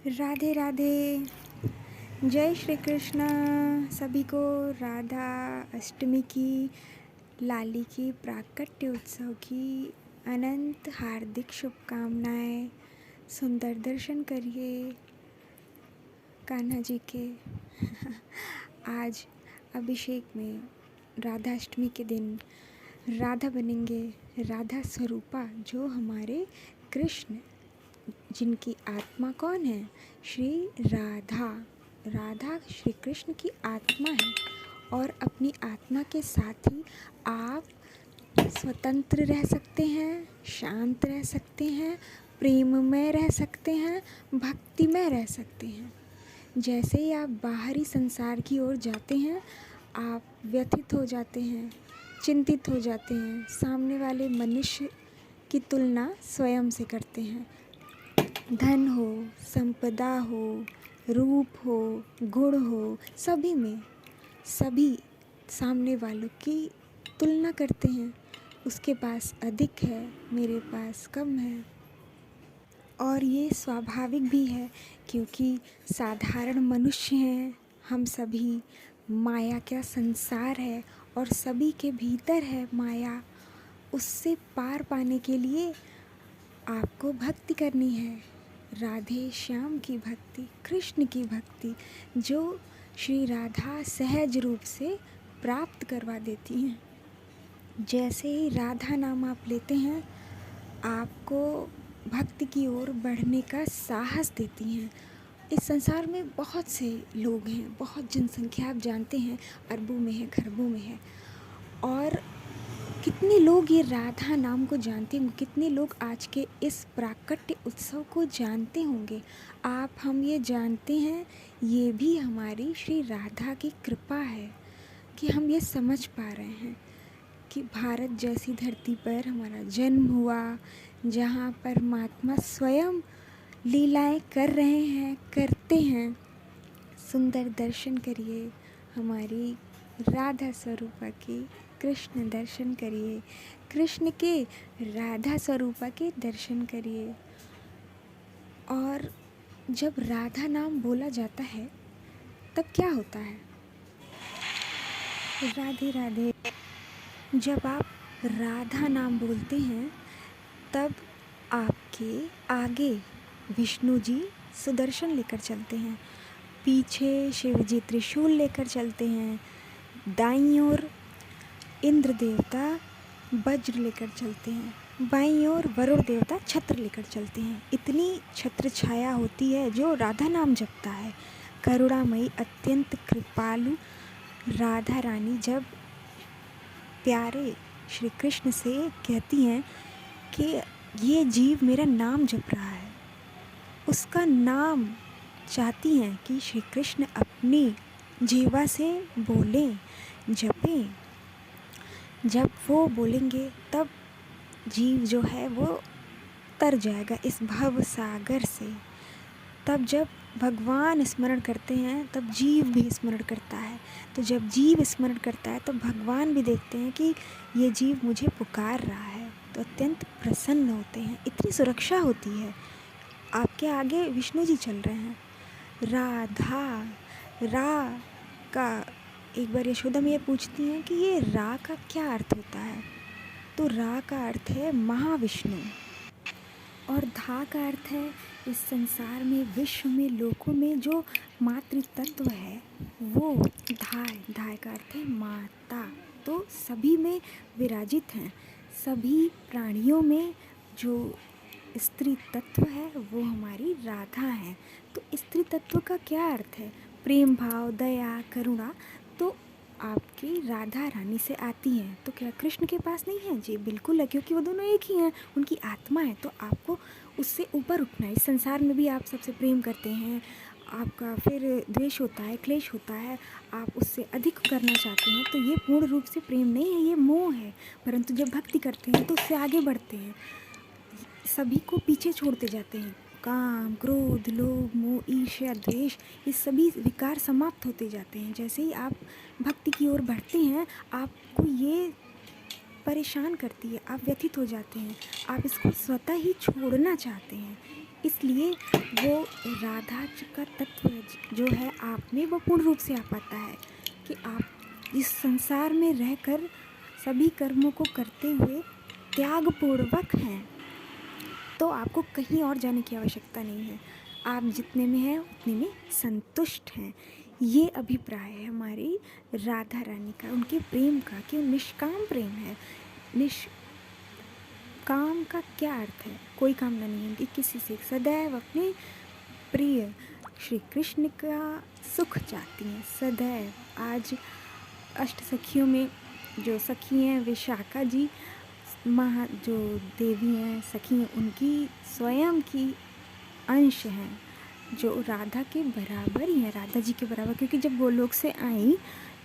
राधे राधे। जय श्री कृष्ण। सभी को राधा अष्टमी की लाली की प्राकट्य उत्सव की अनंत हार्दिक शुभकामनाएं। सुंदर दर्शन करिए कान्हा जी के। आज अभिषेक में राधा अष्टमी के दिन राधा बनेंगे, राधा स्वरूपा जो हमारे कृष्ण, जिनकी आत्मा कौन है? श्री राधा। राधा श्री कृष्ण की आत्मा है और अपनी आत्मा के साथ ही आप स्वतंत्र रह सकते हैं, शांत रह सकते हैं, प्रेम में रह सकते हैं, भक्ति में रह सकते हैं। जैसे ही आप बाहरी संसार की ओर जाते हैं, आप व्यथित हो जाते हैं, चिंतित हो जाते हैं, सामने वाले मनुष्य की तुलना स्वयं से करते हैं। धन हो, संपदा हो, रूप हो, गुण हो, सभी में सभी सामने वालों की तुलना करते हैं। उसके पास अधिक है, मेरे पास कम है। और ये स्वाभाविक भी है क्योंकि साधारण मनुष्य हैं हम सभी। माया का संसार है और सभी के भीतर है माया। उससे पार पाने के लिए आपको भक्ति करनी है, राधे श्याम की भक्ति, कृष्ण की भक्ति, जो श्री राधा सहज रूप से प्राप्त करवा देती हैं। जैसे ही राधा नाम आप लेते हैं, आपको भक्ति की ओर बढ़ने का साहस देती हैं। इस संसार में बहुत से लोग हैं, बहुत जनसंख्या आप जानते हैं, अरबों में है, खरबों में है। और कितने लोग ये राधा नाम को जानते होंगे, कितने लोग आज के इस प्राकट्य उत्सव को जानते होंगे। आप हम ये जानते हैं, ये भी हमारी श्री राधा की कृपा है कि हम ये समझ पा रहे हैं कि भारत जैसी धरती पर हमारा जन्म हुआ, जहाँ परमात्मा स्वयं लीलाएं कर रहे हैं, करते हैं। सुंदर दर्शन करिए हमारी राधा स्वरूपा की, कृष्ण दर्शन करिए, कृष्ण के राधा स्वरूपा के दर्शन करिए। और जब राधा नाम बोला जाता है तब क्या होता है? राधे राधे। जब आप राधा नाम बोलते हैं तब आपके आगे विष्णु जी सुदर्शन लेकर चलते हैं, पीछे शिव जी त्रिशूल लेकर चलते हैं, दाईं ओर इंद्र देवता वज्र लेकर चलते हैं, बाईं ओर वरुण देवता छत्र लेकर चलते हैं। इतनी छत्र छाया होती है जो राधा नाम जपता है। करुणामयी अत्यंत कृपालु राधा रानी जब प्यारे श्री कृष्ण से कहती हैं कि ये जीव मेरा नाम जप रहा है, उसका नाम चाहती हैं कि श्री कृष्ण अपनी जीवा से बोलें, जपें। जब वो बोलेंगे तब जीव जो है वो तर जाएगा इस भव सागर से। तब जब भगवान स्मरण करते हैं तब जीव भी स्मरण करता है। तो जब जीव स्मरण करता है तो भगवान भी देखते हैं कि ये जीव मुझे पुकार रहा है, तो अत्यंत प्रसन्न होते हैं। इतनी सुरक्षा होती है। आपके आगे विष्णु जी चल रहे हैं। राधा, रा का एक बार यशोदा मैया पूछती हैं कि ये रा का क्या अर्थ होता है? तो रा का अर्थ है महाविष्णु और धा का अर्थ है इस संसार में, विश्व में, लोकों में जो मातृ तत्व है वो धाय। धाय का अर्थ है माता। तो सभी में विराजित हैं, सभी प्राणियों में जो स्त्री तत्व है वो हमारी राधा है। तो स्त्री तत्व का क्या अर्थ है? प्रेम भाव, दया, करुणा। तो आपकी राधा रानी से आती हैं तो क्या कृष्ण के पास नहीं है? जी बिल्कुल है, क्योंकि वो दोनों एक ही हैं, उनकी आत्मा है। तो आपको उससे ऊपर उठना है। इस संसार में भी आप सबसे प्रेम करते हैं, आपका फिर द्वेष होता है, क्लेश होता है, आप उससे अधिक करना चाहते हैं, तो ये पूर्ण रूप से प्रेम नहीं है, ये मोह है। परंतु जब भक्ति करते हैं तो उससे आगे बढ़ते हैं, सभी को पीछे छोड़ते जाते हैं। काम, क्रोध, लोभ, मोह, ईर्ष्या, द्वेष, ये सभी विकार समाप्त होते जाते हैं। जैसे ही आप भक्ति की ओर बढ़ते हैं, आपको ये परेशान करती है, आप व्यथित हो जाते हैं, आप इसको स्वतः ही छोड़ना चाहते हैं। इसलिए वो राधा जी का तत्व जो है आप में वो पूर्ण रूप से आ पाता है कि आप इस संसार में रहकर सभी कर्मों को करते हुए त्यागपूर्वक हैं, तो आपको कहीं और जाने की आवश्यकता नहीं है। आप जितने में हैं उतने में संतुष्ट हैं। ये अभिप्राय है हमारी राधा रानी का, उनके प्रेम का, कि निष्काम प्रेम है। निष्काम का क्या अर्थ है? कोई कामना नहीं है किसी से, सदैव अपने प्रिय श्री कृष्ण का सुख चाहती हैं सदैव। आज अष्ट सखियों में जो सखी हैं विशाखा जी जो देवी हैं सखी हैं, उनकी स्वयं की अंश हैं जो राधा के बराबर ही हैं, राधा जी के बराबर। क्योंकि जब गोलोक से आई,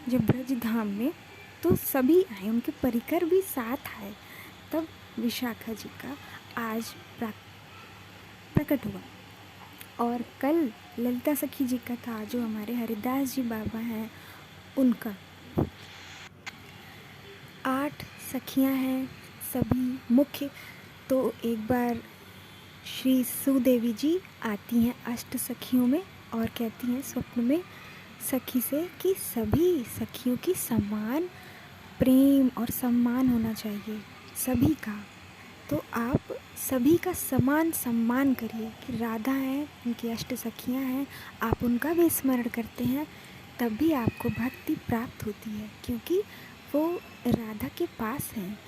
जब ब्रज धाम में, तो सभी आए, उनके परिकर भी साथ आए, तब विशाखा जी का आज प्रकट हुआ। और कल ललिता सखी जी का था, जो हमारे हरिदास जी बाबा हैं उनका। 8 सखियां हैं सभी मुख्य। तो एक बार श्री सुदेवी जी आती हैं अष्ट सखियों में और कहती हैं स्वप्न में सखी से कि सभी सखियों की समान प्रेम और सम्मान होना चाहिए सभी का। तो आप सभी का समान सम्मान करिए कि राधा हैं, उनकी अष्ट सखियां हैं, आप उनका भी स्मरण करते हैं, तब भी आपको भक्ति प्राप्त होती है, क्योंकि वो राधा के पास हैं।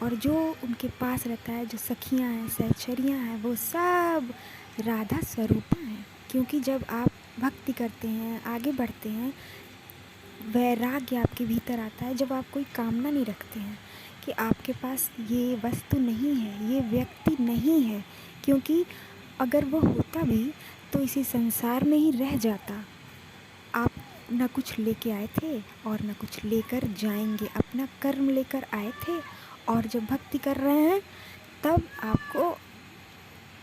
और जो उनके पास रहता है, जो सखियां हैं, सहचरियां हैं, वो सब राधा स्वरूपा हैं। क्योंकि जब आप भक्ति करते हैं, आगे बढ़ते हैं, वैराग्य आपके भीतर आता है, जब आप कोई कामना नहीं रखते हैं कि आपके पास ये वस्तु नहीं है, ये व्यक्ति नहीं है। क्योंकि अगर वो होता भी तो इसी संसार में ही रह जाता। आप न कुछ लेके आए थे और न कुछ लेकर जाएंगे, अपना कर्म लेकर आए थे, और जब भक्ति कर रहे हैं तब आपको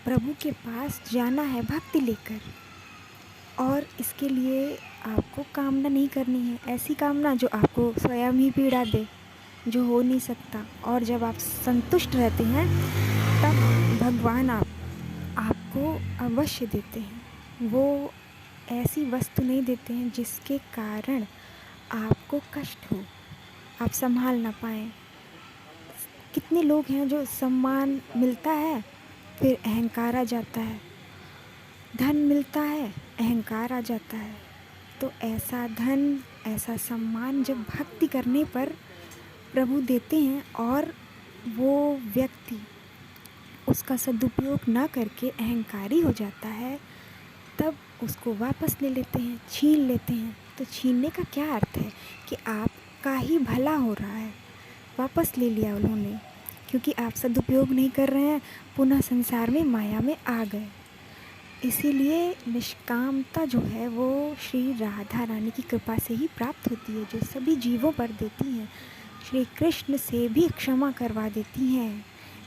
प्रभु के पास जाना है भक्ति लेकर। और इसके लिए आपको कामना नहीं करनी है, ऐसी कामना जो आपको स्वयं ही पीड़ा दे, जो हो नहीं सकता। और जब आप संतुष्ट रहते हैं तब भगवान आपको अवश्य देते हैं। वो ऐसी वस्तु नहीं देते हैं जिसके कारण आपको कष्ट हो, आप संभाल ना पाएँ। कितने लोग हैं जो सम्मान मिलता है फिर अहंकार आ जाता है, धन मिलता है अहंकार आ जाता है। तो ऐसा धन, ऐसा सम्मान जब भक्ति करने पर प्रभु देते हैं और वो व्यक्ति उसका सदुपयोग ना करके अहंकारी हो जाता है, तब उसको वापस ले लेते हैं, छीन लेते हैं। तो छीनने का क्या अर्थ है? कि आपका ही भला हो रहा है, वापस ले लिया उन्होंने, क्योंकि आप सदुपयोग नहीं कर रहे हैं, पुनः संसार में माया में आ गए। इसीलिए निष्कामता जो है वो श्री राधा रानी की कृपा से ही प्राप्त होती है, जो सभी जीवों पर देती हैं, श्री कृष्ण से भी क्षमा करवा देती हैं।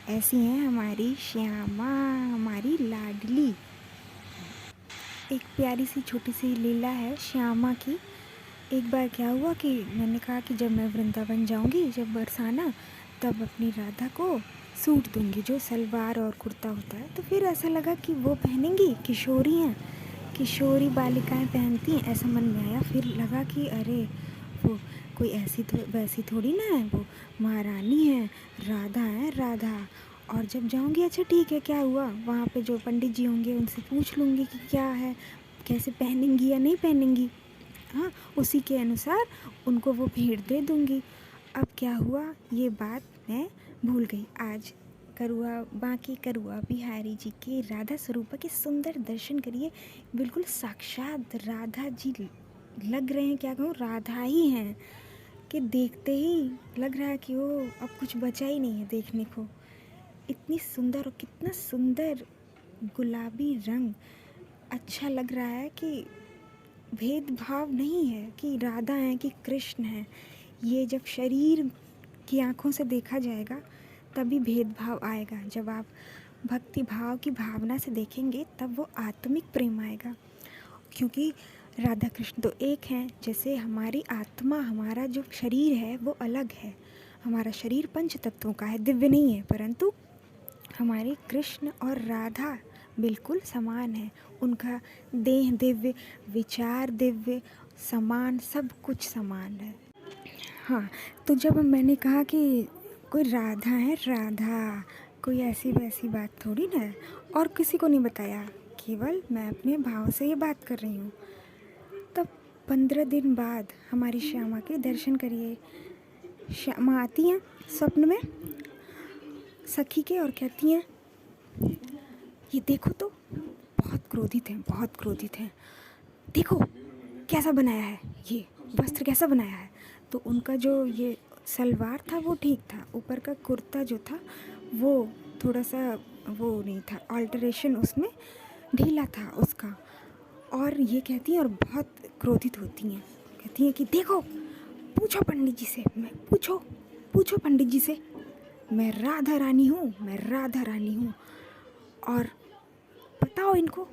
ऐसी हैं हमारी श्यामा, हमारी लाडली। एक प्यारी सी छोटी सी लीला है श्यामा की। एक बार क्या हुआ कि मैंने कहा कि जब मैं वृंदावन जाऊंगी, जब बरसाना, तब अपनी राधा को सूट दूंगी, जो सलवार और कुर्ता होता है। तो फिर ऐसा लगा कि वो पहनेंगी, किशोरी हैं, किशोरी बालिकाएं पहनती हैं, ऐसा मन में आया। फिर लगा कि अरे वो कोई ऐसी वैसी थोड़ी ना है, वो महारानी है, राधा है, राधा। और जब जाऊंगी, अच्छा ठीक है, क्या हुआ, वहाँ पे जो पंडित जी होंगे उनसे पूछ लूँगी कि क्या है, कैसे पहनेंगी या नहीं पहनेंगी। हाँ, उसी के अनुसार उनको वो भेंट दे दूँगी। अब क्या हुआ, ये बात मैं भूल गई। आज बांके करुआ बिहारी जी के राधा स्वरूपा के सुंदर दर्शन करिए। बिल्कुल साक्षात राधा जी लग रहे हैं, क्या कहूँ, राधा ही हैं, कि देखते ही लग रहा है कि वो अब कुछ बचा ही नहीं है देखने को। इतनी सुंदर, और कितना सुंदर गुलाबी रंग, अच्छा लग रहा है कि भेदभाव नहीं है कि राधा है कि कृष्ण है। ये जब शरीर की आँखों से देखा जाएगा तभी भेदभाव आएगा। जब आप भक्ति भाव की भावना से देखेंगे तब वो आत्मिक प्रेम आएगा। क्योंकि राधा कृष्ण तो एक हैं, जैसे हमारी आत्मा, हमारा जो शरीर है वो अलग है। हमारा शरीर पंच तत्वों का है, दिव्य नहीं है, परंतु हमारे कृष्ण और राधा बिल्कुल समान है। उनका देह दिव्य, विचार दिव्य, समान, सब कुछ समान है। हाँ, तो जब मैंने कहा कि कोई राधा है, राधा, कोई ऐसी वैसी बात थोड़ी ना है, और किसी को नहीं बताया, केवल मैं अपने भाव से ये बात कर रही हूँ। तब 15 दिन बाद हमारी श्यामा के दर्शन करिए। श्यामा आती हैं स्वप्न में सखी के और कहती हैं, ये देखो तो, बहुत क्रोधित हैं, बहुत क्रोधित हैं, देखो कैसा बनाया है, ये वस्त्र कैसा बनाया है। तो उनका जो ये सलवार था वो ठीक था, ऊपर का कुर्ता जो था वो थोड़ा सा वो नहीं था, अल्टरेशन उसमें ढीला था उसका। और ये कहती हैं और बहुत क्रोधित होती हैं, कहती हैं कि देखो, पूछो पंडित जी से, मैं पूछो पंडित जी से, मैं राधा रानी हूँ, मैं राधा रानी हूँ, और बताओ इनको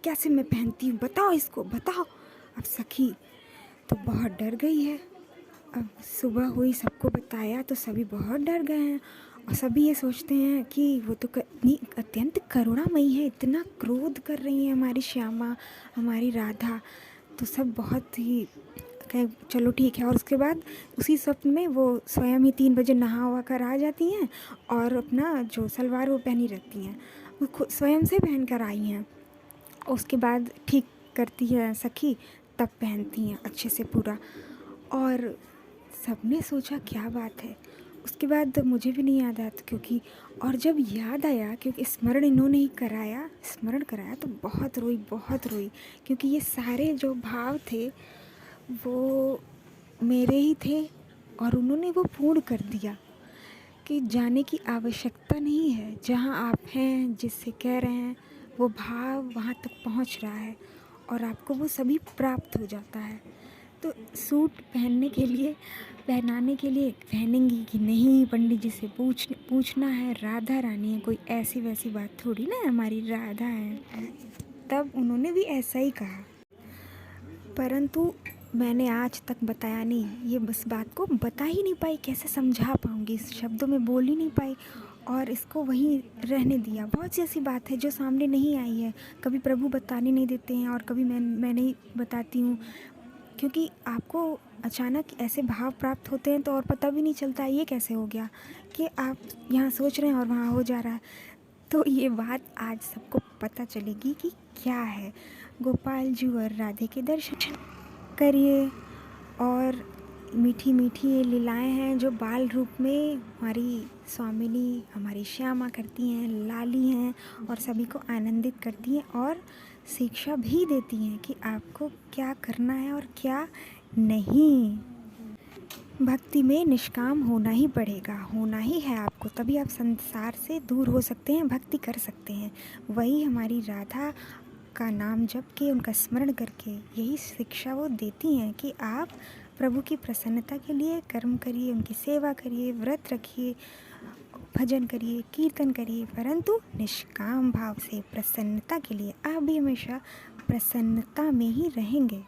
कैसे मैं पहनती हूँ, बताओ इसको, बताओ। अब सखी तो बहुत डर गई है। अब सुबह हुई, सबको बताया तो सभी बहुत डर गए हैं, और सभी ये सोचते हैं कि वो तो इतनी अत्यंत करुणामयी है, इतना क्रोध कर रही है हमारी श्यामा, हमारी राधा। तो सब बहुत ही कहे चलो ठीक है। और उसके बाद उसी स्वप्न में वो स्वयं ही 3 बजे नहा वहा कर आ जाती हैं, और अपना जो सलवार वो पहनी रहती हैं, वो खुद स्वयं से पहन कर आई हैं। उसके बाद ठीक करती है सखी, तब पहनती हैं अच्छे से पूरा। और सबने सोचा क्या बात है। उसके बाद मुझे भी नहीं याद आया क्योंकि, और जब याद आया, क्योंकि स्मरण इन्होंने ही कराया, स्मरण कराया, तो बहुत रोई, बहुत रोई, क्योंकि ये सारे जो भाव थे वो मेरे ही थे, और उन्होंने वो पूर्ण कर दिया कि जाने की आवश्यकता नहीं है, जहाँ आप हैं, जिससे कह रहे हैं, वो भाव वहाँ तक पहुँच रहा है और आपको वो सभी प्राप्त हो जाता है। तो सूट पहनाने के लिए पहनेंगी कि नहीं, पंडित जी से पूछना है, राधा रानी है, कोई ऐसी वैसी बात थोड़ी ना, हमारी राधा है। तब उन्होंने भी ऐसा ही कहा, परंतु मैंने आज तक बताया नहीं, ये बस बात को बता ही नहीं पाई, कैसे समझा पाऊँगी, इस शब्दों में बोल ही नहीं पाई, और इसको वहीं रहने दिया। बहुत सी ऐसी बात है जो सामने नहीं आई है, कभी प्रभु बताने नहीं देते हैं और कभी मैं नहीं बताती हूँ, क्योंकि आपको अचानक ऐसे भाव प्राप्त होते हैं तो और पता भी नहीं चलता ये कैसे हो गया कि आप यहाँ सोच रहे हैं और वहाँ हो जा रहा है। तो ये बात आज सबको पता चलेगी कि क्या है। गोपाल जी और राधे के दर्शन करिए, और मीठी मीठी ये लीलाएं हैं जो बाल रूप में हमारी स्वामिनी, हमारी श्यामा करती हैं, लाली हैं, और सभी को आनंदित करती हैं और शिक्षा भी देती हैं कि आपको क्या करना है और क्या नहीं। भक्ति में निष्काम होना ही पड़ेगा, होना ही है आपको, तभी आप संसार से दूर हो सकते हैं, भक्ति कर सकते हैं। वही हमारी राधा का नाम जप के, उनका स्मरण करके यही शिक्षा वो देती हैं कि आप प्रभु की प्रसन्नता के लिए कर्म करिए, उनकी सेवा करिए, व्रत रखिए, भजन करिए, कीर्तन करिए, परंतु निष्काम भाव से प्रसन्नता के लिए। आप भी हमेशा प्रसन्नता में ही रहेंगे,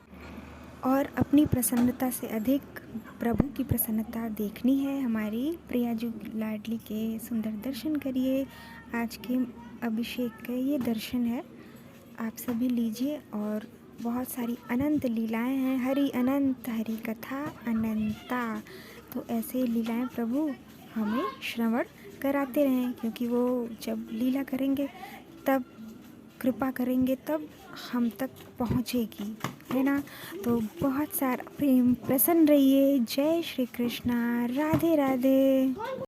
और अपनी प्रसन्नता से अधिक प्रभु की प्रसन्नता देखनी है। हमारी प्रियाजू लाडली के सुंदर दर्शन करिए। आज के अभिषेक के ये दर्शन है, आप सभी लीजिए। और बहुत सारी अनंत लीलाएं हैं, हरि अनंत, हरि कथा अनंता। तो ऐसे लीलाएं प्रभु हमें श्रवण कराते रहें, क्योंकि वो जब लीला करेंगे, तब कृपा करेंगे, तब हम तक पहुँचेगी, है ना। तो बहुत सारा प्रेम प्रसन्न रहिए। जय श्री कृष्णा, राधे राधे।